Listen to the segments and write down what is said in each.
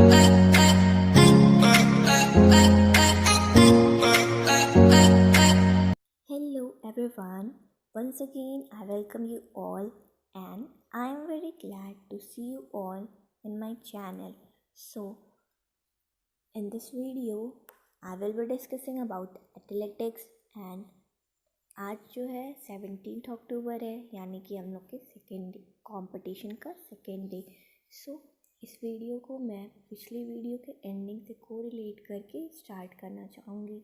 Hello everyone, once again I welcome you all and I am very glad to see you all in my channel. So, in this video I will be discussing about athletics and आज जो है 17 अक्टूबर है यानी कि हम लोग के second day competition का सेकेंड डे। इस वीडियो को मैं पिछली वीडियो के एंडिंग से कोरिलेट करके स्टार्ट करना चाहूँगी।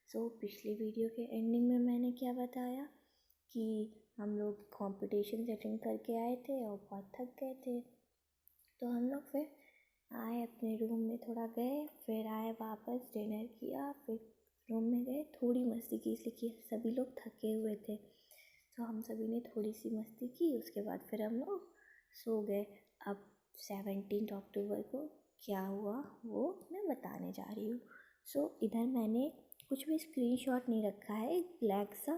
पिछली वीडियो के एंडिंग में मैंने क्या बताया कि हम लोग कंपटीशन अटेंड करके आए थे और बहुत थक गए थे, तो हम लोग फिर आए अपने रूम में, थोड़ा गए, फिर आए वापस, डिनर किया, फिर रूम में गए, थोड़ी मस्ती की, इसलिए कि सभी लोग थके हुए थे तो हम सभी ने थोड़ी सी मस्ती की। उसके बाद फिर हम लोग सो गए। अब 17 अक्टूबर को क्या हुआ वो मैं बताने जा रही हूँ। इधर मैंने कुछ भी स्क्रीनशॉट नहीं रखा है, एक ब्लैक सा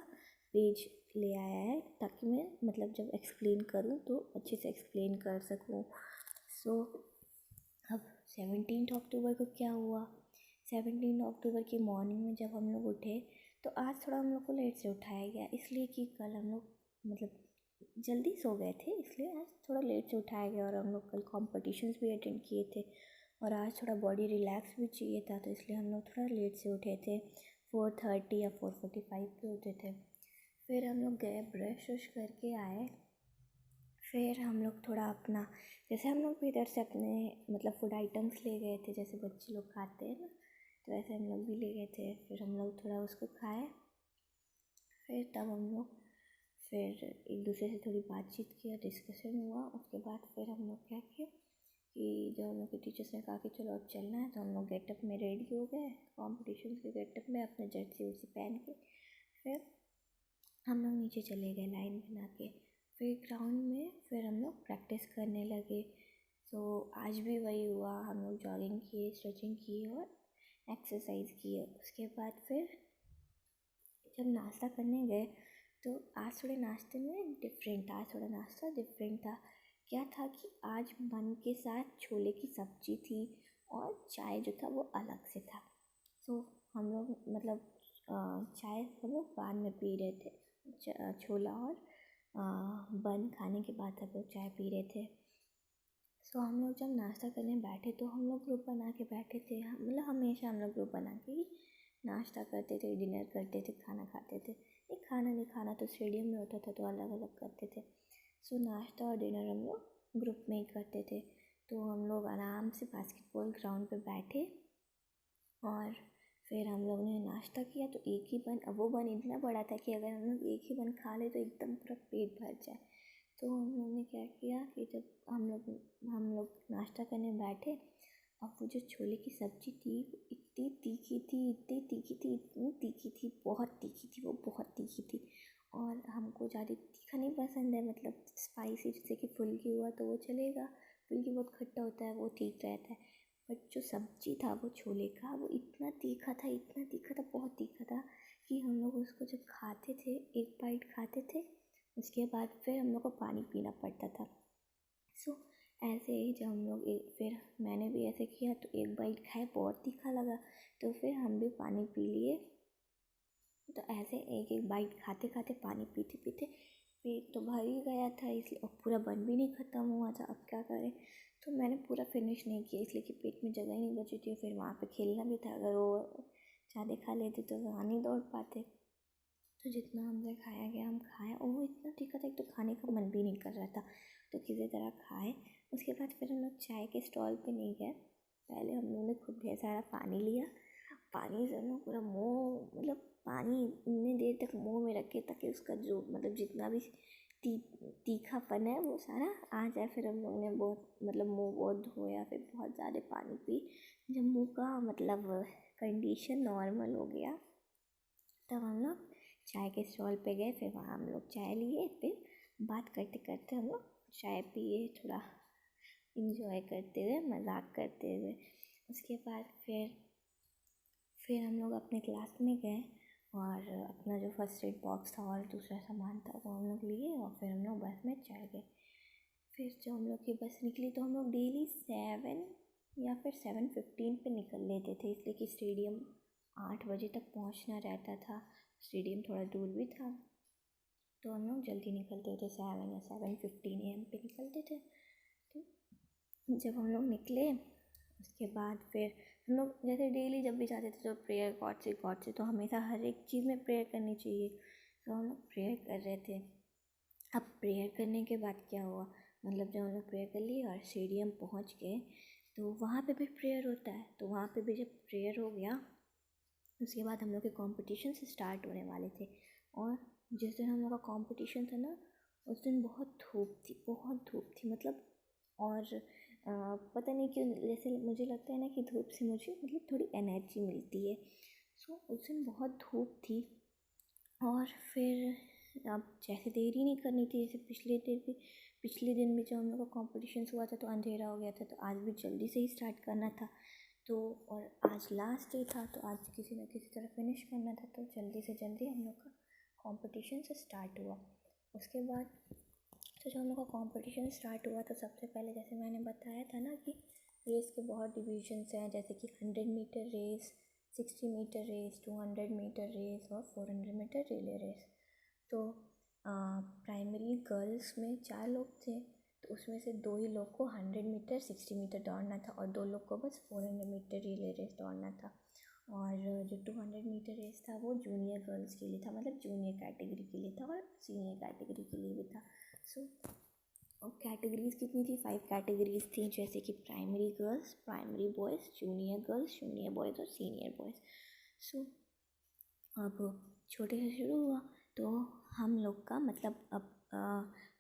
पेज ले आया है ताकि मैं मतलब जब एक्सप्लेन करूँ तो अच्छे से एक्सप्लेन कर सकूँ। अब 17 अक्टूबर को क्या हुआ, 17 अक्टूबर की मॉर्निंग में जब हम लोग उठे तो आज थोड़ा हम लोग को लेट से उठाया गया, इसलिए कि कल हम लोग मतलब जल्दी सो गए थे, इसलिए आज थोड़ा लेट से उठाया गया। और हम लोग कल कॉम्पिटिशन्स भी अटेंड किए थे और आज थोड़ा बॉडी रिलैक्स भी चाहिए था, तो इसलिए हम लोग थोड़ा लेट से उठे थे, 4:30 या 4:45 पे उठे थे। फिर हम लोग गए, ब्रश व्रश करके आए, फिर हम लोग थोड़ा अपना, जैसे हम लोग भी इधर से अपने मतलब फूड आइटम्स ले गए थे, जैसे बच्चे लोग खाते हैं ना, तो वैसे हम लोग भी ले गए थे। फिर हम लोग थोड़ा उसको खाए, फिर तब हम लोग फिर एक दूसरे से थोड़ी बातचीत किया, डिस्कशन हुआ। उसके बाद फिर हम लोग क्या किया कि जब हम लोग के टीचर्स ने कहा कि चलो अब चलना है, तो हम लोग गेटअप में रेडी हो गए, कॉम्पिटिशन के गेटअप में अपने जर्सी वर्सी पहन के। फिर हम लोग नीचे चले गए लाइन बना के, फिर ग्राउंड में फिर हम लोग प्रैक्टिस करने लगे। आज भी वही हुआ, हम लोग जॉगिंग किए, स्ट्रेचिंग किए और एक्सरसाइज किए। उसके बाद फिर जब नाश्ता करने गए तो आज थोड़े नाश्ते में डिफरेंट था, आज थोड़ा नाश्ता डिफरेंट था। क्या था कि आज बन के साथ छोले की सब्जी थी और चाय जो था वो अलग से था। हम लोग मतलब चाय हम लोग बाद में पी रहे थे, छोला और बन खाने के बाद हम लोग चाय पी रहे थे। हम लोग जब नाश्ता करने बैठे तो हम लोग ग्रुप बना के बैठे थे, मतलब हमेशा हम लोग ग्रुप बना के ही नाश्ता करते थे, डिनर करते थे, खाना खाते थे। नहीं खाना तो स्टेडियम में होता था तो अलग अलग करते थे। नाश्ता और डिनर हम लोग ग्रुप में ही करते थे। तो हम लोग आराम से बास्केटबॉल ग्राउंड पे बैठे और फिर हम लोग ने नाश्ता किया। तो एक ही बन, अब वो बन इतना बड़ा था कि अगर हम लोग एक ही बन खा ले तो एकदम पूरा पेट भर जाए। तो हम लोग ने क्या किया कि जब हम लोग नाश्ता करने बैठे, अब वो जो छोले की सब्ज़ी थी वो इतनी तीखी थी, इतनी तीखी थी, इतनी तीखी थी, बहुत तीखी थी, वो बहुत तीखी थी। और हमको ज़्यादा तीखा नहीं पसंद है, मतलब स्पाइसी, जैसे कि फुल्की हुआ तो वो चलेगा, फुल्की बहुत खट्टा होता है वो ठीक रहता है, बट जो सब्ज़ी था वो छोले का वो इतना तीखा था, इतना तीखा था, बहुत तीखा था कि हम लोग उसको जब खाते थे, एक बाइट खाते थे, उसके बाद फिर हम लोग को पानी पीना पड़ता था। ऐसे ही जब हम लोग फिर मैंने भी ऐसे किया तो एक बाइट खाए, बहुत तीखा लगा तो फिर हम भी पानी पी लिए। तो ऐसे एक एक बाइट खाते खाते, पानी पीते पीते पेट तो भर ही गया था, इसलिए और पूरा बन भी नहीं ख़त्म हुआ था। अब क्या करें, तो मैंने पूरा फिनिश नहीं किया इसलिए कि पेट में जगह ही नहीं बची थी। फिर वहाँ पे खेलना भी था, अगर वो ज़्यादा खा लेते तो वहाँ नहीं दौड़ पाते। तो जितना हमसे खाया गया हम खाए, और वो इतना तीखा था, एक तो खाने का मन भी नहीं कर रहा था, तो किसी तरह खाए। उसके बाद फिर हम लोग चाय के स्टॉल पे नहीं गए, पहले हम लोगों ने खूब ढेर सारा पानी लिया। पानी से हम लोग पूरा मुँह, मतलब पानी इतने देर तक मुँह में रखे ताकि उसका जो मतलब जितना भी तीखापन है वो सारा आ जाए। फिर हम लोग ने बहुत मतलब मुँह बहुत धोया, फिर बहुत ज़्यादा पानी पी। जब मुँह का मतलब कंडीशन नॉर्मल हो गया तब हम लोग चाय के स्टॉल पे गए, फिर वहाँ हम लोग चाय लिए, फिर बात करते करते हम लोग चाय पिए, थोड़ा इंजॉय करते हुए, मजाक करते हुए। उसके बाद फिर हम लोग अपने क्लास में गए और अपना जो फर्स्ट एड बॉक्स था और दूसरा सामान था वो हम लोग लिए और फिर हम लोग बस में चढ़ गए। फिर जब हम लोग की बस निकली तो हम लोग डेली 7 या फिर 7:15 पे निकल लेते थे, इसलिए कि स्टेडियम 8 बजे तक पहुंचना रहता था। स्टेडियम थोड़ा दूर भी था, तो हम लोग जल्दी निकलते थे, 7 या 7:15 AM पे निकलते थे। तो जब हम लोग निकले उसके बाद फिर हम लोग जैसे डेली जब भी जाते थे तो प्रेयर गॉड से तो हमेशा हर एक चीज़ में प्रेयर करनी चाहिए, तो हम लोग प्रेयर कर रहे थे। अब प्रेयर करने के बाद क्या हुआ, मतलब जब हम लोग प्रेयर कर लिए और स्टेडियम पहुंच गए तो वहाँ पे भी प्रेयर होता है। तो वहाँ पे भी जब प्रेयर हो गया उसके बाद हम लोग के कॉम्पिटिशन से स्टार्ट होने वाले थे। और जिस दिन हम लोग का कॉम्पिटिशन था ना, उस दिन बहुत धूप थी मतलब। और पता नहीं क्यों, जैसे मुझे लगता है ना कि धूप से मुझे मतलब थोड़ी एनर्जी मिलती है। सो उस दिन बहुत धूप थी। और फिर अब जैसे देरी नहीं करनी थी, जैसे पिछले दिन भी जब हम लोग का कॉम्पिटिशन हुआ था तो अंधेरा हो गया था, तो आज भी जल्दी से ही स्टार्ट करना था। तो और आज लास्ट डे था, तो आज किसी न किसी तरह फिनिश करना था, तो जल्दी से जल्दी हम लोग का कॉम्पिटिशन से स्टार्ट हुआ। उसके बाद तो जब हम लोग का कॉम्पिटिशन स्टार्ट हुआ तो सबसे पहले जैसे मैंने बताया था ना कि रेस के बहुत डिविजन्स हैं, जैसे कि 100 metre race, 60 metre race, 200 metre race और 400 मीटर रिले रेस। तो प्राइमरी गर्ल्स में 4 लोग थे, तो उसमें से 2 ही लोग को 100 मीटर 60 मीटर दौड़ना था और 2 लोग को बस 400 मीटर रिले रेस दौड़ना था। और जो 200 मीटर रेस था वो जूनियर गर्ल्स के लिए था, मतलब जूनियर कैटेगरी के लिए था और सीनियर कैटेगरी के लिए भी था। सो और कैटेगरीज़ कितनी थी, 5 कैटेगरीज़ थी, जैसे कि primary girls, primary boys, junior girls, junior boys और सीनियर बॉयज़। सो अब छोटे से शुरू हुआ, तो हम लोग का मतलब अब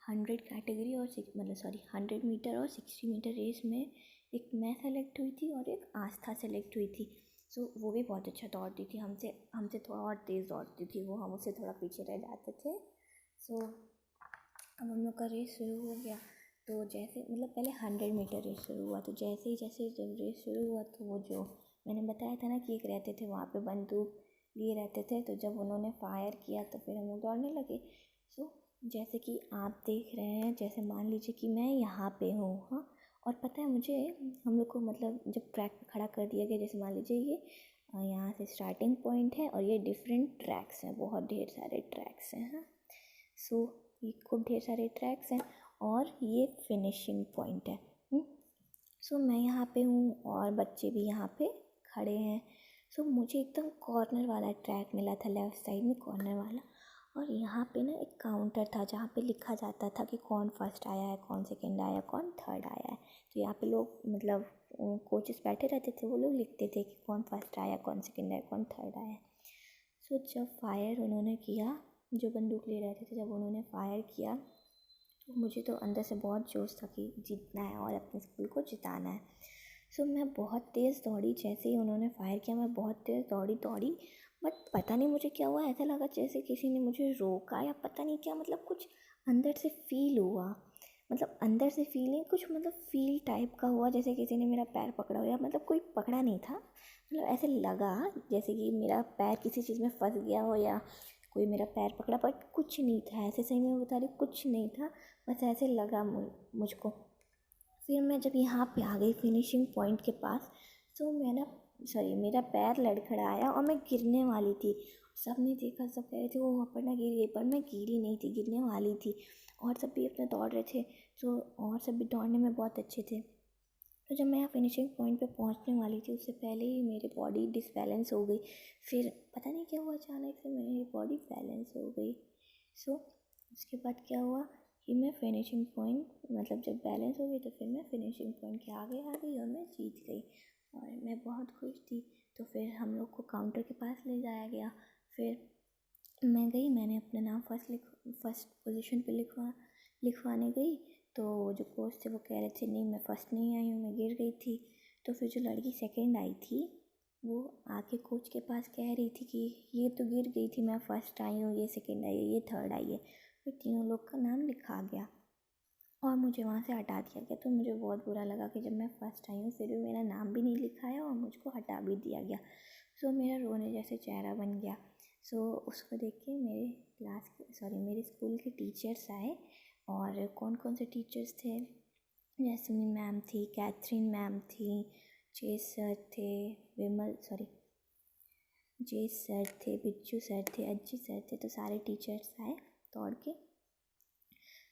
100 कैटेगरी और 100 मीटर और 60 मीटर रेस में एक मैं सेलेक्ट हुई थी और एक आस्था सेलेक्ट हुई थी। सो वो भी बहुत अच्छा दौड़ती थी, हमसे थोड़ा और तेज़ दौड़ती थी वो, हम उससे थोड़ा पीछे रह जाते थे। सो अब हम लोग का रेस शुरू हो गया। तो जैसे मतलब पहले 100 मीटर रेस शुरू हुआ, तो जैसे जब रेस शुरू हुआ तो वो जो मैंने बताया था ना कि एक रहते थे वहाँ पे बंदूक लिए रहते थे, तो जब उन्होंने फायर किया तो फिर हम लोग दौड़ने लगे। सो जैसे कि आप देख रहे हैं, जैसे मान लीजिए कि मैं यहाँ पे हूँ, हाँ, और पता है मुझे, हम लोग को मतलब जब ट्रैक पे खड़ा कर दिया गया, जैसे मान लीजिए ये यहाँ से स्टार्टिंग पॉइंट है और ये डिफरेंट ट्रैक्स हैं, बहुत ढेर सारे ट्रैक्स हैं, हाँ। सो ये खूब ढेर सारे ट्रैक्स हैं और ये फिनिशिंग पॉइंट है। सो मैं यहाँ पे हूँ और बच्चे भी यहाँ पे खड़े हैं। सो मुझे एकदम कॉर्नर वाला ट्रैक मिला था, लेफ़्ट साइड में कॉर्नर वाला। और यहाँ पे ना एक काउंटर था जहाँ पे लिखा जाता था कि कौन फर्स्ट आया है, कौन सेकंड आया, कौन थर्ड आया है। तो यहाँ पे लोग मतलब कोचेस बैठे रहते थे, वो लोग लिखते थे कि कौन फर्स्ट आया, कौन सेकंड आया, कौन थर्ड आया। सो जब फायर उन्होंने किया, जो बंदूक ले रहे थे, जब उन्होंने फायर किया तो मुझे तो अंदर से बहुत जोश था कि जीतना है और अपने स्कूल को जिताना है। सो मैं बहुत तेज़ दौड़ी, जैसे ही उन्होंने फायर किया मैं बहुत तेज़ दौड़ी, बट पता नहीं मुझे क्या हुआ, ऐसा लगा जैसे किसी ने मुझे रोका या पता नहीं क्या, मतलब कुछ अंदर से फील हुआ, मतलब अंदर से फीलिंग कुछ मतलब फील टाइप का हुआ, जैसे किसी ने मेरा पैर पकड़ा हो, या मतलब कोई पकड़ा नहीं था, मतलब ऐसे लगा जैसे कि मेरा पैर किसी चीज़ में फंस गया हो या कोई मेरा पैर पकड़ा, बट कुछ नहीं था, ऐसे सही में बता रही, कुछ नहीं था, बस ऐसे लगा मुझको। फिर मैं जब यहाँ पे आ गई फिनिशिंग पॉइंट के पास, तो मेरा पैर लड़खड़ाया और मैं गिरने वाली थी। सब ने देखा, सब कह रहे थे वो अपर्णा गिर गई, पर मैं गिरी नहीं थी, गिरने वाली थी। और सब भी अपना दौड़ रहे थे, तो और सब भी दौड़ने में बहुत अच्छे थे। तो जब मैं यहाँ फिनिशिंग पॉइंट पे पहुँचने वाली थी, उससे पहले ही मेरी बॉडी डिसबैलेंस हो गई। फिर पता नहीं क्या हुआ, अचानक से मेरी बॉडी बैलेंस हो गई। सो उसके बाद क्या हुआ कि मैं फिनिशिंग पॉइंट मतलब जब बैलेंस हो गई तो फिर मैं फिनिशिंग पॉइंट के आगे आ गई और मैं जीत गई और मैं बहुत खुश थी। तो फिर हम लोग को काउंटर के पास ले जाया गया। फिर मैं गई, मैंने अपना नाम फर्स्ट पोजीशन पे लिखवाने गई। तो जो कोच थे वो कह रहे थे नहीं मैं फ़र्स्ट नहीं आई हूँ, मैं गिर गई थी। तो फिर जो लड़की सेकंड आई थी वो आके कोच के पास कह रही थी कि ये तो गिर गई थी, मैं फ़र्स्ट आई हूँ, ये सेकंड आई है, ये थर्ड आई है। फिर तीनों लोग का नाम लिखा गया और मुझे वहाँ से हटा दिया गया। तो मुझे बहुत बुरा लगा कि जब मैं फ़र्स्ट आई हूँ फिर भी मेरा नाम भी नहीं लिखा है और मुझको हटा भी दिया गया। सो मेरा रोने जैसे चेहरा बन गया। सो उसको देख के मेरे स्कूल के टीचर्स आए। और कौन कौन से टीचर्स थे, जैस्मिन मैम थी, कैथरीन मैम थी, जे सर थे, जे सर थे, बिच्छू सर थे, अज्जी सर थे। तो सारे टीचर्स आए दौड़ के।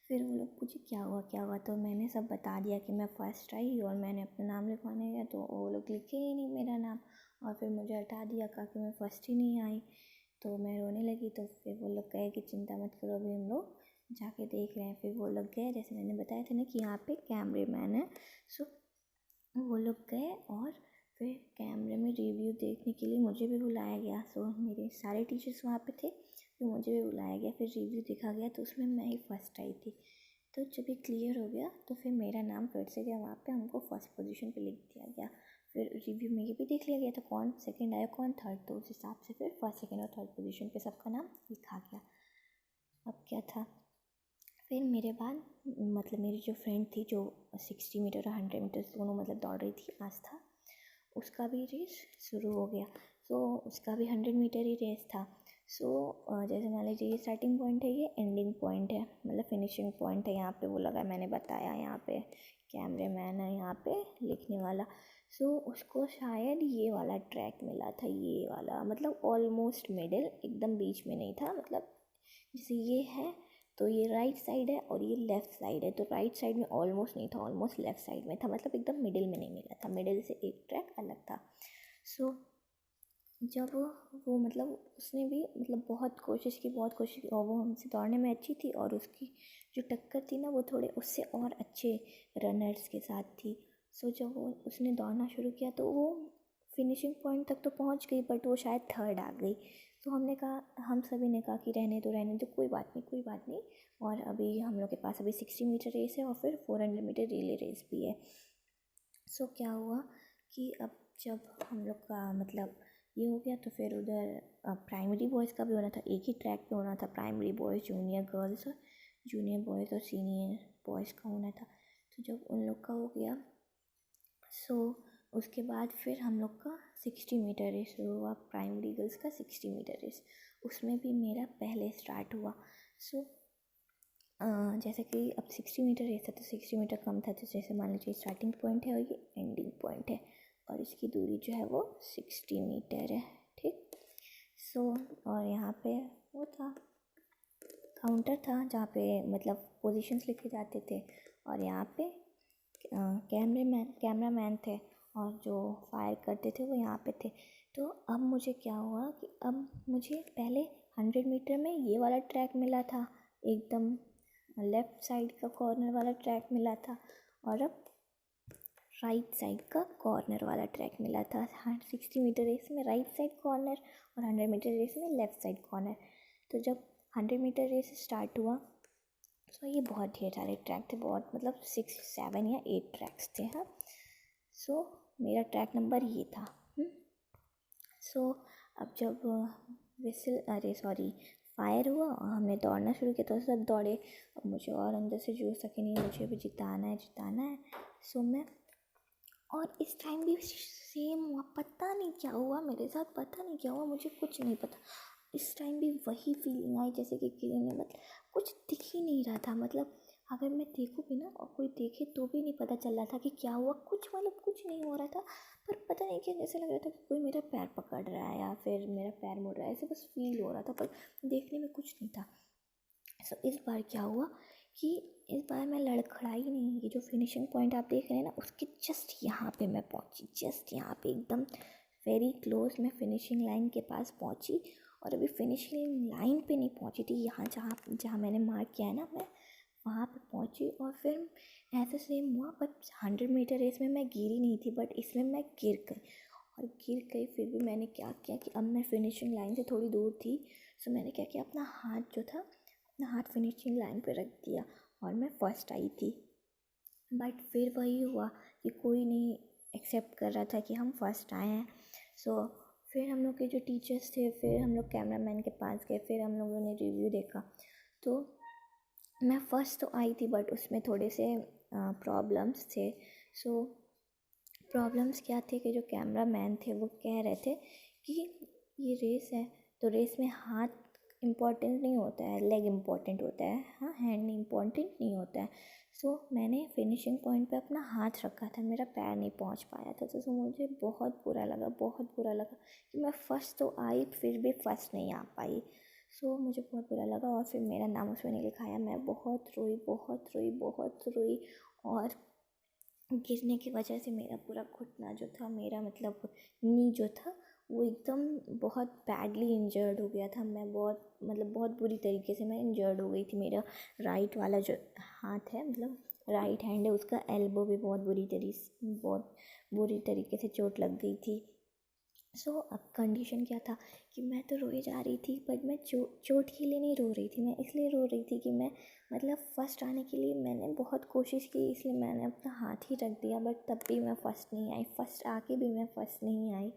फिर वो लोग पूछे क्या हुआ, तो मैंने सब बता दिया कि मैं फ़र्स्ट आई और मैंने अपना नाम लिखवाने गया तो वो लोग लिखे ही नहीं मेरा नाम, और फिर मुझे हटा दिया, कहा कि मैं फ़र्स्ट ही नहीं आई। तो मैं रोने लगी। तो फिर वो लोग कहे कि चिंता मत करो, अभी हम लोग जाके देख रहे हैं। फिर वो लोग गए, जैसे मैंने बताया था ना कि यहाँ पे कैमरे मैन है। सो वो लोग गए और फिर कैमरे में रिव्यू देखने के लिए मुझे भी बुलाया गया। सो मेरे सारे टीचर्स वहाँ पे थे, तो मुझे भी बुलाया गया। फिर रिव्यू देखा गया तो उसमें मैं ही फर्स्ट आई थी। तो जब ये क्लियर हो गया तो फिर मेरा नाम फिर से गया वहाँ पे, हमको फर्स्ट पोजीशन पे लिख दिया गया। फिर रिव्यू में ये भी देख लिया गया था कौन सेकंड आया कौन थर्ड, तो उस हिसाब से फिर फर्स्ट सेकंड और थर्ड पोजीशन पे सबका नाम लिखा गया। अब क्या था, फिर मेरे बाद मतलब मेरी जो फ्रेंड थी जो 60 मीटर और 100 मीटर दोनों मतलब दौड़ रही थी, आस्था, उसका भी रेस शुरू हो गया। सो उसका भी 100 मीटर ही रेस था। सो जैसे मान लीजिए ये स्टार्टिंग पॉइंट है, ये एंडिंग पॉइंट है, मतलब फिनिशिंग पॉइंट है। यहाँ पे वो लगा, मैंने बताया यहाँ पे कैमरे मैन है, यहाँ पे लिखने वाला। सो उसको शायद ये वाला ट्रैक मिला था, ये वाला, मतलब ऑलमोस्ट मिडिल, एकदम बीच में नहीं था। मतलब जैसे ये है तो ये राइट साइड है और ये लेफ़्ट साइड है, तो राइट साइड में ऑलमोस्ट नहीं था, ऑलमोस्ट लेफ़्ट साइड में था, मतलब एकदम मिडिल में नहीं मिला था, मिडिल से एक ट्रैक अलग था। सो जब वो मतलब उसने भी मतलब बहुत कोशिश की और वो हमसे दौड़ने में अच्छी थी, और उसकी जो टक्कर थी ना वो थोड़े उससे और अच्छे रनर्स के साथ थी। सो जब वो उसने दौड़ना शुरू किया तो वो फिनिशिंग पॉइंट तक तो पहुंच गई, बट वो शायद थर्ड आ गई। तो हम सभी ने कहा कि रहने दो, कोई बात नहीं। और अभी हम लोग के पास अभी 60 मीटर रेस है और फिर 400 मीटर रिले रेस भी है। सो क्या हुआ कि अब जब हम लोग का मतलब ये हो गया तो फिर उधर प्राइमरी बॉयज़ का भी होना था, एक ही ट्रैक पे होना था, प्राइमरी बॉयज़, जूनियर गर्ल्स और जूनियर बॉयज़ और सीनियर बॉयज़ का होना था। तो जब उन लोग का हो गया, सो उसके बाद फिर हम लोग का 60 मीटर रेस शुरू हुआ, प्राइमरी गर्ल्स का 60 मीटर रेस। उसमें भी मेरा पहले स्टार्ट हुआ। सो जैसे कि अब 60 मीटर रेस था तो 60 मीटर कम था, तो जैसे मान लीजिए स्टार्टिंग पॉइंट है और ये एंडिंग पॉइंट है, और इसकी दूरी जो है वो 60 मीटर है, ठीक। सो और यहाँ पे वो था, काउंटर था जहाँ पे मतलब पोजीशंस लिखे जाते थे, और यहाँ पे कैमरा मैन थे, और जो फायर करते थे वो यहाँ पे थे। तो अब मुझे क्या हुआ कि अब मुझे पहले 100 मीटर में ये वाला ट्रैक मिला था, एकदम लेफ़्ट साइड का कॉर्नर वाला ट्रैक मिला था, और अब राइट साइड का कॉर्नर वाला ट्रैक मिला था। 60 मीटर रेस में राइट साइड कॉर्नर और 100 मीटर रेस में लेफ़्ट साइड कॉर्नर। तो जब 100 मीटर रेस स्टार्ट हुआ तो ये बहुत ढेर सारे ट्रैक थे, बहुत मतलब 6, 7 या 8 ट्रैक्स थे। हाँ, सो मेरा ट्रैक नंबर ये था। सो अब जब फायर हुआ और हमने दौड़ना शुरू किया तो सब दौड़े। अब मुझे और अंदर से जोश था कि नहीं, मुझे भी जिताना है। सो मैं, और इस टाइम भी सेम हुआ, पता नहीं क्या हुआ मेरे साथ, मुझे कुछ नहीं पता। इस टाइम भी वही फीलिंग आई जैसे कि किसी ने मतलब कुछ दिख ही नहीं रहा था, मतलब अगर मैं देखूँ भी ना और कोई देखे तो भी नहीं पता चल रहा था कि क्या हुआ, कुछ मतलब कुछ नहीं हो रहा था। पर पता नहीं क्या, जैसे लग रहा था कि कोई मेरा पैर पकड़ रहा है या फिर मेरा पैर मुड़ रहा है, ऐसे बस फील हो रहा था, पर देखने में कुछ नहीं था। सो इस बार क्या हुआ कि इस बार मैं लड़खड़ाई नहीं, ये जो फिनिशिंग पॉइंट आप देख रहे हैं ना उसके जस्ट यहाँ पे मैं पहुँची, जस्ट यहाँ पे एकदम वेरी क्लोज मैं फिनिशिंग लाइन के पास पहुँची। और अभी फिनिशिंग लाइन पे नहीं पहुँची थी, यहाँ जहाँ जहाँ मैंने मार्क किया है ना, मैं वहाँ पे पहुँची। और फिर ऐसा सेम हुआ, बट 100 मीटर रेस में मैं गिरी नहीं थी, बट इसमें मैं गिर गई। फिर भी मैंने क्या किया कि अब मैं फिनिशिंग लाइन से थोड़ी दूर थी। सो मैंने क्या किया, अपना हाथ फिनिशिंग लाइन पे रख दिया और मैं फर्स्ट आई थी। बट फिर वही हुआ कि कोई नहीं एक्सेप्ट कर रहा था कि हम फर्स्ट आए हैं। सो फिर हम लोग के जो टीचर्स थे, फिर हम लोग कैमरामैन के पास गए, फिर हम लोगों ने रिव्यू देखा। तो मैं फर्स्ट तो आई थी, बट उसमें थोड़े से प्रॉब्लम्स थे। सो प्रॉब्लम्स क्या थे कि जो कैमरा मैन थे वो कह रहे थे कि ये रेस है तो रेस में हाथ इम्पॉर्टेंट नहीं होता है, लेग इम्पॉर्टेंट होता है, हाँ हैंड इम्पॉर्टेंट नहीं होता है। सो मैंने फिनिशिंग पॉइंट पे अपना हाथ रखा था, मेरा पैर नहीं पहुंच पाया था। तो मुझे बहुत बुरा लगा, बहुत बुरा लगा कि मैं फर्स्ट तो आई फिर भी फर्स्ट नहीं आ पाई। सो मुझे बहुत बुरा लगा और फिर मेरा नाम उसमें नहीं लिखाया। मैं बहुत रोई, बहुत रोई, बहुत रोई। और गिरने की वजह से मेरा पूरा घुटना जो था, मेरा मतलब नी जो था, वो एकदम बहुत बैडली इंजर्ड हो गया था। मैं बहुत मतलब बहुत बुरी तरीके से मैं इंजर्ड हो गई थी। मेरा राइट वाला जो हाथ है, मतलब राइट हैंड है, उसका एल्बो भी बहुत बुरी तरीके से चोट लग गई थी। सो अब कंडीशन क्या था कि मैं तो रोए जा रही थी, बट मैं चोट के लिए नहीं रो रही थी। मैं इसलिए रो रही थी कि मैं मतलब फ़र्स्ट आने के लिए मैंने बहुत कोशिश की, इसलिए मैंने अपना हाथ ही रख दिया, बट तब भी मैं फ़र्स्ट नहीं आई। फ़र्स्ट आके भी मैं फ़र्स्ट नहीं आई,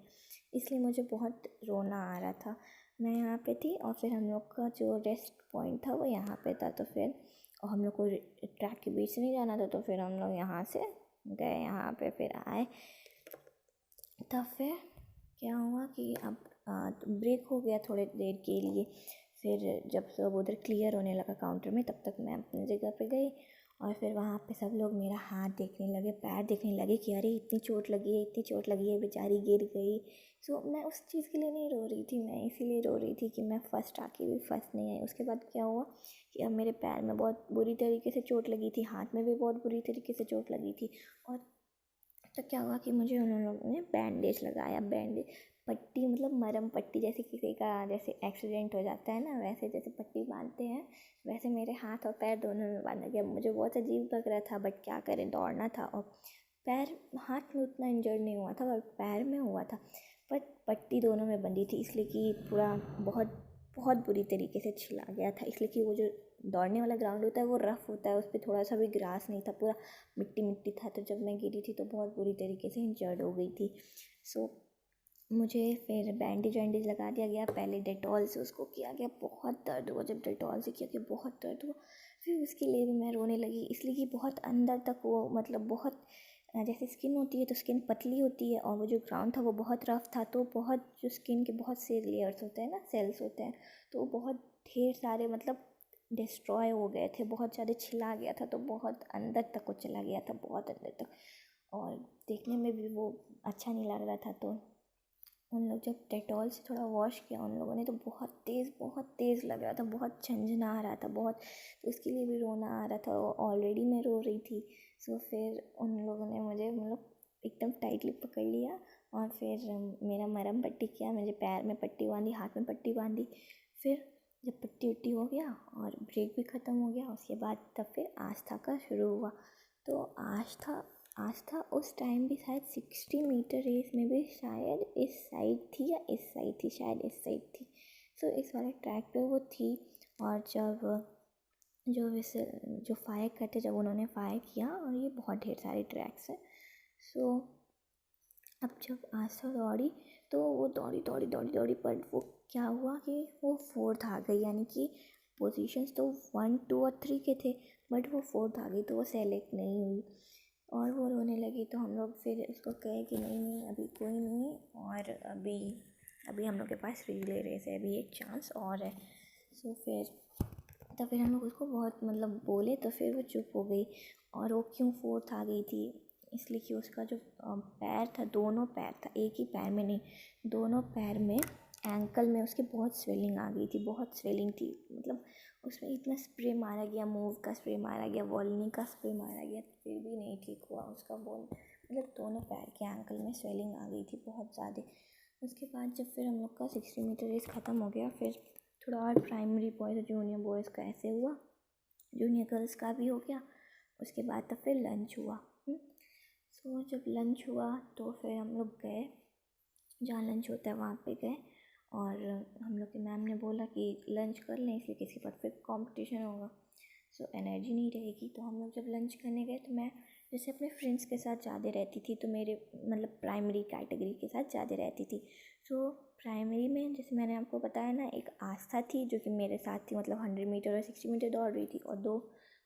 इसलिए मुझे बहुत रोना आ रहा था। मैं यहाँ पे थी और फिर हम लोग का जो रेस्ट पॉइंट था वो यहाँ पे था। तो फिर और हम लोग को ट्रैक के बीच से नहीं जाना था, तो फिर हम लोग यहाँ से गए, यहाँ पे फिर आए। तब फिर क्या हुआ कि अब ब्रेक हो गया थोड़ी देर के लिए। फिर जब सब उधर क्लियर होने लगा काउंटर में, तब तक मैं अपनी जगह पे गई। और फिर वहाँ पे सब लोग मेरा हाथ देखने लगे, पैर देखने लगे कि अरे इतनी चोट लगी है, इतनी चोट लगी है, बेचारी गिर गई। सो मैं उस चीज़ के लिए नहीं रो रही थी, मैं इसीलिए रो रही थी कि मैं फ़र्स्ट आके भी फर्स्ट नहीं आई। उसके बाद क्या हुआ कि अब मेरे पैर में बहुत बुरी तरीके से चोट लगी थी, हाथ में भी बहुत बुरी तरीके से चोट लगी थी। और तो क्या हुआ कि मुझे उन लोगों ने बैंडेज लगाया, बैंडेज पट्टी, मतलब मरहम पट्टी, जैसे किसी का जैसे एक्सीडेंट हो जाता है ना, वैसे जैसे पट्टी बांधते हैं, वैसे मेरे हाथ और पैर दोनों में बांधा गया। मुझे बहुत अजीब लग रहा था, बट क्या करें, दौड़ना था। और पैर, हाथ में उतना इंजर्ड नहीं हुआ था और पैर में हुआ था, बट पट्टी दोनों में बंधी थी, इसलिए कि पूरा बहुत बहुत बुरी तरीके से छिला गया था। इसलिए कि वो जो दौड़ने वाला ग्राउंड होता है वो रफ़ होता है, उस पर थोड़ा सा भी ग्रास नहीं था, पूरा मिट्टी मिट्टी था। तो जब मैं गिरी थी तो बहुत बुरी तरीके से इंजर्ड हो गई थी। सो मुझे फिर बैंडेज वैंडेज लगा दिया गया। पहले डेटॉल से उसको किया गया, बहुत दर्द हुआ। जब डेटॉल से किया गया बहुत दर्द हुआ। फिर उसके लिए भी मैं रोने लगी, इसलिए कि बहुत अंदर तक वो मतलब बहुत जैसे स्किन होती है तो स्किन पतली होती है, और वो जो ग्राउंड था वो बहुत रफ़ था। तो बहुत जो स्किन के बहुत से लेयर्स होते हैं ना, सेल्स होते हैं, तो वो बहुत ढेर सारे मतलब डिस्ट्रॉय हो गए थे, बहुत ज़्यादा छिला गया था। तो बहुत अंदर तक वो चला गया था, बहुत अंदर तक, और देखने में भी वो अच्छा नहीं लग रहा था। तो उन लोग जब डेटॉल से थोड़ा वॉश किया उन लोगों ने, तो बहुत तेज़ लग रहा था, बहुत झंझना आ रहा था बहुत। तो उसके लिए भी रोना आ रहा था, ऑलरेडी मैं रो रही थी। सो फिर उन लोगों ने मुझे मतलब एकदम टाइटली पकड़ लिया और फिर मेरा मरहम पट्टी किया, मुझे पैर में पट्टी बांधी, हाथ में पट्टी बांधी। फिर जब पट्टी उट्टी हो गया और ब्रेक भी ख़त्म हो गया, उसके बाद तब फिर आस्था का शुरू हुआ। तो आस्था उस टाइम भी शायद 60 मीटर रेस में भी शायद इस साइड थी या इस साइड थी, शायद इस साइड थी। सो इस वाले ट्रैक पे वो थी। और जब जो फायर करते, जब उन्होंने फायर किया, और ये बहुत ढेर सारे ट्रैक्स हैं। सो अब जब आस्था दौड़ी तो वो दौड़ी दौड़ी दौड़ी दौड़ी, पर वो क्या हुआ कि वो फोर्थ आ गई, यानी कि पोजीशंस तो 1, 2 और 3 के थे, बट वो फोर्थ आ गई, तो वो सेलेक्ट नहीं हुई। और वो रोने लगी। तो हम लोग फिर उसको कहे कि नहीं नहीं अभी कोई नहीं, और अभी हम लोग के पास रिले रेस है, अभी एक चांस और है। सो फिर हम लोग उसको बहुत मतलब बोले, तो फिर वो चुप हो गई। और वो क्यों फोर्थ आ गई थी, इसलिए कि उसका जो पैर था, दोनों पैर था, एक ही पैर में नहीं, दोनों पैर में, एंकल में उसके बहुत स्वेलिंग आ गई थी, बहुत स्वेलिंग थी। मतलब उसमें इतना स्प्रे मारा गया, मूव का स्प्रे मारा गया, वॉल्नी का स्प्रे मारा गया, फिर भी नहीं ठीक हुआ उसका बोन। मतलब दोनों पैर के एंकल में स्वेलिंग आ गई थी बहुत ज़्यादा। उसके बाद जब फिर हम लोग का 60 मीटर रेस ख़त्म हो गया, फिर थोड़ा और प्राइमरी बॉयज़ और जूनियर बॉयज़ का ऐसे हुआ, जूनियर गर्ल्स का भी हो गया। उसके बाद तब फिर लंच हुआ। सो जब लंच हुआ तो फिर हम लोग गए, जहाँ लंच होता है वहाँ पे गए, और हम लोग के मैम ने बोला कि लंच कर लें, इसलिए किसी पर फिर कंपटीशन होगा, सो एनर्जी नहीं रहेगी। तो हम लोग जब लंच करने गए, तो मैं जैसे अपने फ्रेंड्स के साथ ज़्यादा रहती थी, तो मेरे मतलब प्राइमरी कैटेगरी के साथ ज़्यादा रहती थी। सो प्राइमरी में जैसे मैंने आपको बताया ना, एक आस्था थी जो कि मेरे साथ थी, मतलब 100 मीटर और 60 मीटर दौड़ रही थी, और 2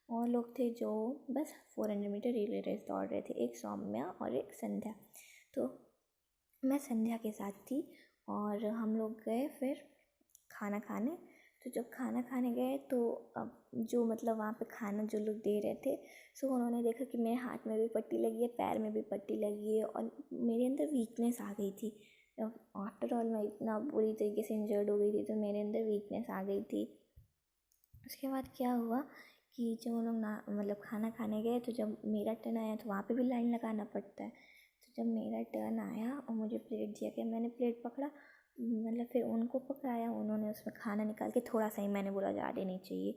और लोग थे जो बस 400 मीटर रिले रेस दौड़ रहे थे, एक सौम्या और एक संध्या। तो मैं संध्या के साथ थी, और हम लोग गए फिर खाना खाने। तो जब खाना खाने गए तो अब जो मतलब वहाँ पे खाना जो लोग दे रहे थे, सो उन्होंने देखा कि मेरे हाथ में भी पट्टी लगी है, पैर में भी पट्टी लगी है और मेरे अंदर वीकनेस आ गई थी। आफ्टर ऑल मैं इतना बुरी तरीके से इंजर्ड हो गई थी, तो मेरे अंदर वीकनेस आ गई थी। उसके बाद क्या हुआ कि जब हम लोग ना मतलब खाना खाने गए, तो जब मेरा टर्न आया तो वहाँ पे भी लाइन लगाना पड़ता है। तो जब मेरा टर्न आया और मुझे प्लेट दिया गया, मैंने प्लेट पकड़ा, मतलब फिर उनको पकड़ाया, उन्होंने उसमें खाना निकाल के थोड़ा सा ही, मैंने बोला ज़्यादा नहीं चाहिए।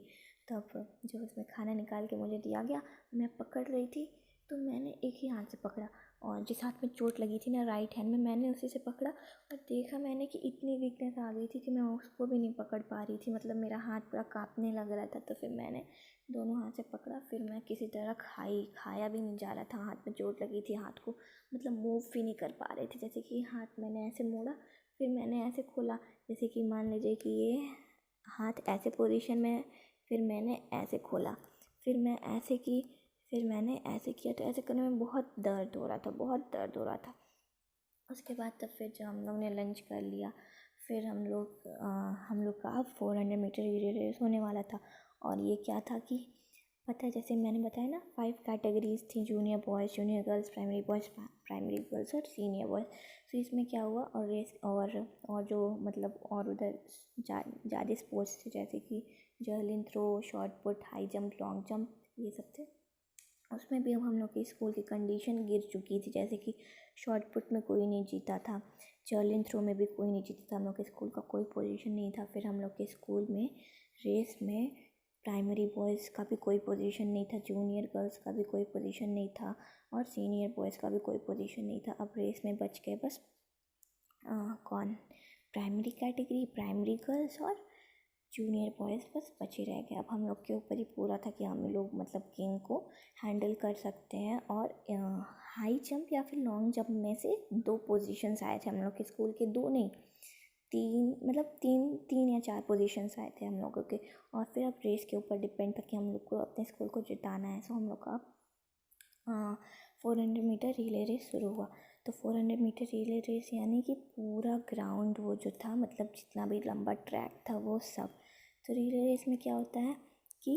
तब जब उसमें खाना निकाल के मुझे दिया गया, मैं पकड़ रही थी, तो मैंने एक ही हाथ से पकड़ा और जिस हाथ में चोट लगी थी ना राइट हैंड में, मैंने उसी से पकड़ा और देखा मैंने कि इतनी वीकनेस आ गई थी कि मैं उसको भी नहीं पकड़ पा रही थी, मतलब मेरा हाथ पूरा कांपने लग रहा था। तो फिर मैंने दोनों हाथ से पकड़ा, फिर मैं किसी तरह खाया भी नहीं जा रहा था, हाथ में चोट लगी थी, हाथ को मतलब मूव भी नहीं कर पा रहे थे। जैसे कि हाथ मैंने ऐसे मोड़ा, फिर मैंने ऐसे खोला, जैसे कि मान लीजिए कि ये हाथ ऐसे पोजीशन में है, फिर मैंने ऐसे खोला, फिर मैं ऐसे की, फिर मैंने ऐसे किया, तो ऐसे करने में बहुत दर्द हो रहा था, बहुत दर्द हो रहा था। उसके बाद तब फिर जब हम लोग ने लंच कर लिया, फिर हम लोग का 400 मीटर रिले रेस होने वाला था। और ये क्या था कि पता है, जैसे मैंने बताया ना 5 कैटेगरीज थी, junior boys, junior girls, primary boys, primary girls और सीनियर बॉयज़। तो इसमें क्या हुआ, और रेस और जो मतलब और उधर ज़्यादा स्पोर्ट्स थे, जैसे कि javelin throw, shot put, high jump, long jump, ये सब थे। उसमें भी अब हम लोग की स्कूल की कंडीशन गिर चुकी थी, जैसे कि शॉट पुट में कोई नहीं जीता था, जैवलिन थ्रो में भी कोई नहीं जीता था, हम लोग के स्कूल का कोई पोजीशन नहीं था। फिर हम लोग के स्कूल में रेस में प्राइमरी बॉयज़ का भी कोई पोजीशन नहीं था, जूनियर गर्ल्स का भी कोई पोजीशन नहीं था और सीनियर बॉयज़ का भी कोई पोजीशन नहीं था। अब रेस में बच गए बस कौन, प्राइमरी कैटेगरी, प्राइमरी गर्ल्स और जूनियर बॉयज़ बस बचे रह गए। अब हम लोग के ऊपर ही पूरा था कि हम लोग मतलब गेम को हैंडल कर सकते हैं। और हाई जंप या फिर लॉन्ग जंप में से 2 पोजीशंस आए थे हम लोग के स्कूल के, 2 नहीं 3, मतलब 3 या 4 पोजीशंस आए थे हम लोगों के। और फिर अब रेस के ऊपर डिपेंड था कि हम लोग को अपने स्कूल को जिताना है। सो हम लोग का 400 मीटर रिले रेस शुरू हुआ। तो 400 मीटर रिले रेस यानी कि पूरा ग्राउंड वो जो था, मतलब जितना भी लंबा ट्रैक था वो सब। तो रिले रेस में क्या होता है कि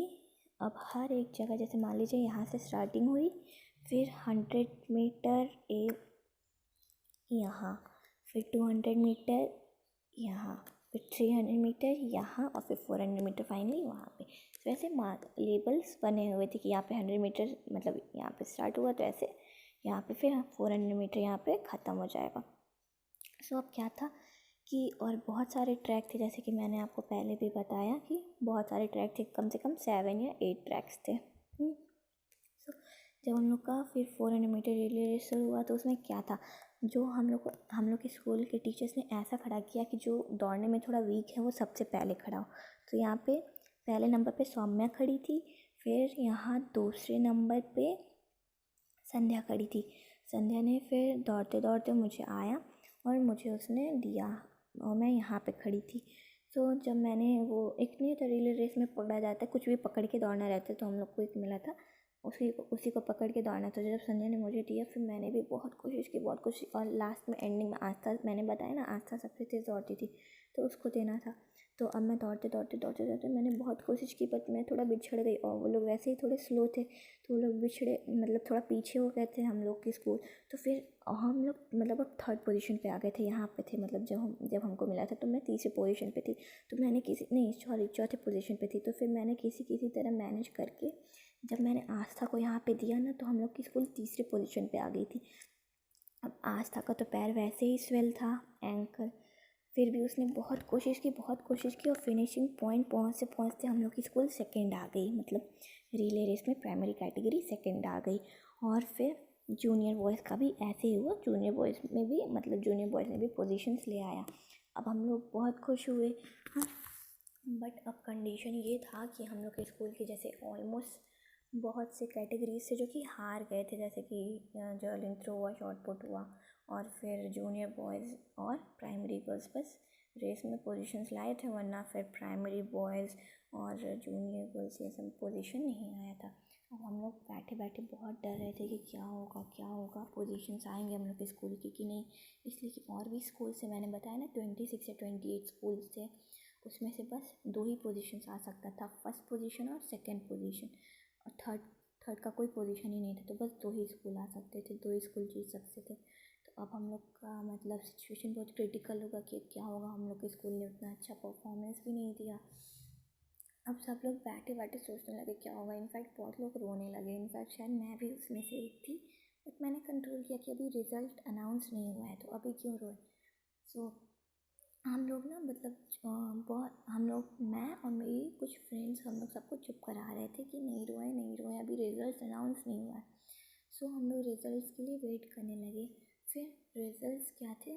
अब हर एक जगह, जैसे मान लीजिए यहाँ से स्टार्टिंग हुई, फिर 100 मीटर यहाँ, फिर 200 मीटर यहाँ, फिर 300 मीटर यहाँ और फिर 400 मीटर फाइनली वहाँ पे। तो ऐसे लेबल्स बने हुए थे कि यहाँ पे 100 मीटर मतलब यहाँ पे स्टार्ट हुआ, तो ऐसे यहाँ पे फिर 400 मीटर यहाँ पे ख़त्म हो जाएगा। सो अब क्या था कि और बहुत सारे ट्रैक थे, जैसे कि मैंने आपको पहले भी बताया कि बहुत सारे ट्रैक थे, कम से कम 7 या 8 ट्रैक्स थे। सो जब हम लोग का फिर 400 मीटर रिले रेस शुरू हुआ, तो उसमें क्या था, जो हम लोग के स्कूल के टीचर्स ने ऐसा खड़ा किया कि जो दौड़ने में थोड़ा वीक है वो सबसे पहले खड़ा हो। तो यहाँ पे पहले नंबर पे सौम्या खड़ी थी, फिर यहाँ दूसरे नंबर पे संध्या खड़ी थी। संध्या ने फिर दौड़ते दौड़ते मुझे आया और मुझे उसने दिया और मैं यहाँ पे खड़ी थी। तो जब मैंने वो, एक नहीं होता रिले रेस में पकड़ा जाता है, कुछ भी पकड़ के दौड़ना रहता है, तो हम लोग को एक मिला था, उसी को पकड़ के दौड़ना था। जब संध्या ने मुझे दिया, फिर मैंने भी बहुत कोशिश की, बहुत कोशिश, और लास्ट में एंडिंग में आस्था, मैंने बताया ना आस्था सबसे तेज़ दौड़ती थी, तो उसको देना था। तो अब मैं दौड़ते मैंने बहुत कोशिश की, बट मैं थोड़ा बिछड़ गई और वो लोग वैसे ही थोड़े स्लो थे, तो वो लोग बिछड़े, मतलब थोड़ा पीछे हो गए थे हम लोग के स्कूल। तो फिर हम लोग मतलब अब 3rd पोजीशन पे आ गए थे, यहाँ पे थे, मतलब जब हमको मिला था तो मैं तीसरी पोजीशन पे थी। तो मैंने चौथे पोजीशन पे थी। तो फिर मैंने किसी तरह मैनेज करके, जब मैंने आस्था को यहाँ पे दिया ना, तो हम लोग की स्कूल तीसरी पोजीशन पे आ गई थी। अब आस्था का तो पैर वैसे ही स्वेल था, एंकल, फिर भी उसने बहुत कोशिश की और फिनिशिंग पॉइंट पहुँचते हम लोग की स्कूल सेकंड आ गई, मतलब रिले रेस में प्राइमरी कैटेगरी सेकंड आ गई। और फिर जूनियर बॉयज़ का भी ऐसे ही हुआ, जूनियर बॉयज़ ने भी पोजीशंस ले आया। अब हम लोग बहुत खुश हुए। हाँ, बट अब कंडीशन ये था कि हम लोग के स्कूल की जैसे ऑलमोस्ट बहुत से कैटेगरीज से जो कि हार गए थे, जैसे कि जैवलिन थ्रो हुआ, शॉट पुट हुआ, और फिर जूनियर बॉयज़ और प्राइमरी गर्ल्स बस रेस में पोजीशंस लाए थे, वरना फिर प्राइमरी बॉयज़ और जूनियर गर्ल्स ये सब पोजीशन नहीं आया था। अब हम लोग बैठे बैठे बहुत डर रहे थे कि क्या होगा, पोजीशंस आएंगे हम लोग के स्कूल की कि नहीं, इसलिए कि और भी स्कूल से, मैंने बताया ना 26 या 28 स्कूल थे, उसमें से बस 2 ही पोजीशंस आ सकता था, फर्स्ट पोजीशन और सेकंड पोजीशन, और थर्ड का कोई पोजीशन ही नहीं था। तो बस 2 ही स्कूल आ सकते थे, 2 ही स्कूल जीत सकते थे। तो अब हम लोग का मतलब सिचुएशन बहुत क्रिटिकल होगा कि क्या होगा। हम लोग के स्कूल ने उतना अच्छा परफॉर्मेंस भी नहीं दिया। अब सब लोग बैठे बैठे सोचने लगे क्या होगा। इनफैक्ट बहुत लोग रोने लगे, इनफैक्ट शायद मैं भी उसमें से एक थी। बट मैंने कंट्रोल किया कि अभी रिज़ल्ट अनाउंस नहीं हुआ है तो अभी क्यों रोए। सो हम लोग ना मतलब बहुत हम लोग, मैं और मेरी कुछ फ्रेंड्स, हम लोग सबको चुप करा रहे थे कि नहीं रोए नहीं रोए, अभी रिज़ल्ट अनाउंस नहीं हुआ है। सो हम लोग रिज़ल्ट्स के लिए वेट करने लगे। फिर रिज़ल्ट्स क्या थे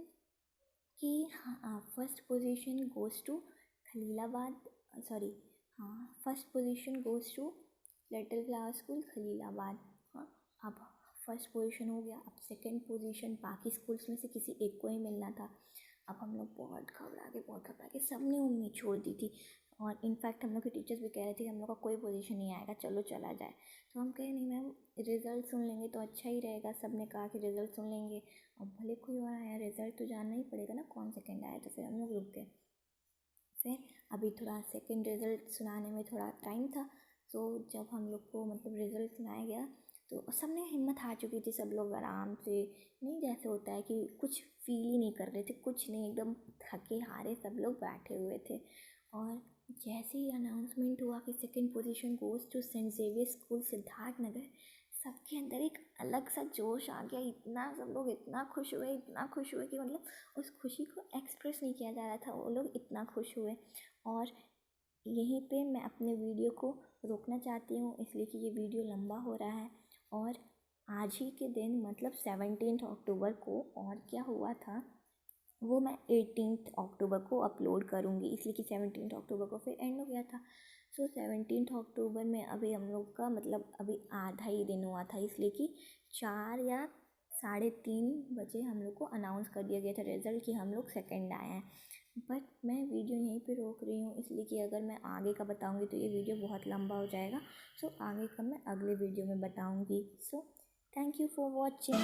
कि हाँ, first position goes to Khalilabad, sorry हाँ, first position goes to Little Flower School Khalilabad. हाँ, अब फर्स्ट पोजीशन हो गया। अब सेकंड पोजीशन बाकी स्कूल्स में से किसी एक को ही मिलना था। अब हम लोग बहुत घबरा के सब ने उम्मीद छोड़ दी थी। और इनफैक्ट हम लोग के टीचर्स भी कह रहे थे कि हम लोग का कोई पोजीशन नहीं आएगा, चलो चला जाए। तो हम कहे नहीं मैम, रिज़ल्ट सुन लेंगे तो अच्छा ही रहेगा। सब ने कहा कि रिज़ल्ट सुन लेंगे, और भले कोई और आया, रिज़ल्ट तो जानना ही पड़ेगा ना कौन सेकंड आया। तो फिर हम लोग रुक गए। फिर अभी थोड़ा सेकंड रिज़ल्ट सुनाने में थोड़ा टाइम था। तो जब हम लोग को मतलब रिज़ल्ट सुनाया गया तो सब ने हिम्मत हार चुकी थी। सब लोग आराम से, नहीं जैसे होता है कि कुछ फील ही नहीं कर रहे थे, कुछ नहीं, एकदम थके हारे सब लोग बैठे हुए थे। और जैसे ही अनाउंसमेंट हुआ कि second position goes to saint Xavier school Siddharthnagar, सबके अंदर एक अलग सा जोश आ गया। इतना सब लोग इतना खुश हुए कि मतलब उस खुशी को एक्सप्रेस नहीं किया जा रहा था। वो लोग इतना खुश हुए। और यहीं पे मैं अपने वीडियो को रोकना चाहती हूँ, इसलिए कि ये वीडियो लंबा हो रहा है। और आज ही के दिन मतलब 17 अक्टूबर को और क्या हुआ था वो मैं 18 अक्टूबर को अपलोड करूँगी, इसलिए कि 17 अक्टूबर को फिर एंड हो गया था। सो 17 अक्टूबर में अभी हम लोग का मतलब अभी आधा ही दिन हुआ था, इसलिए कि 4 या 3:30 बजे हम लोग को अनाउंस कर दिया गया था रिज़ल्ट कि हम लोग सेकंड आए हैं। बट मैं वीडियो यहीं पे रोक रही हूँ, इसलिए कि अगर मैं आगे का बताऊँगी तो ये वीडियो बहुत लंबा हो जाएगा। सो आगे का मैं अगले वीडियो में बताऊँगी। So thank you for watching.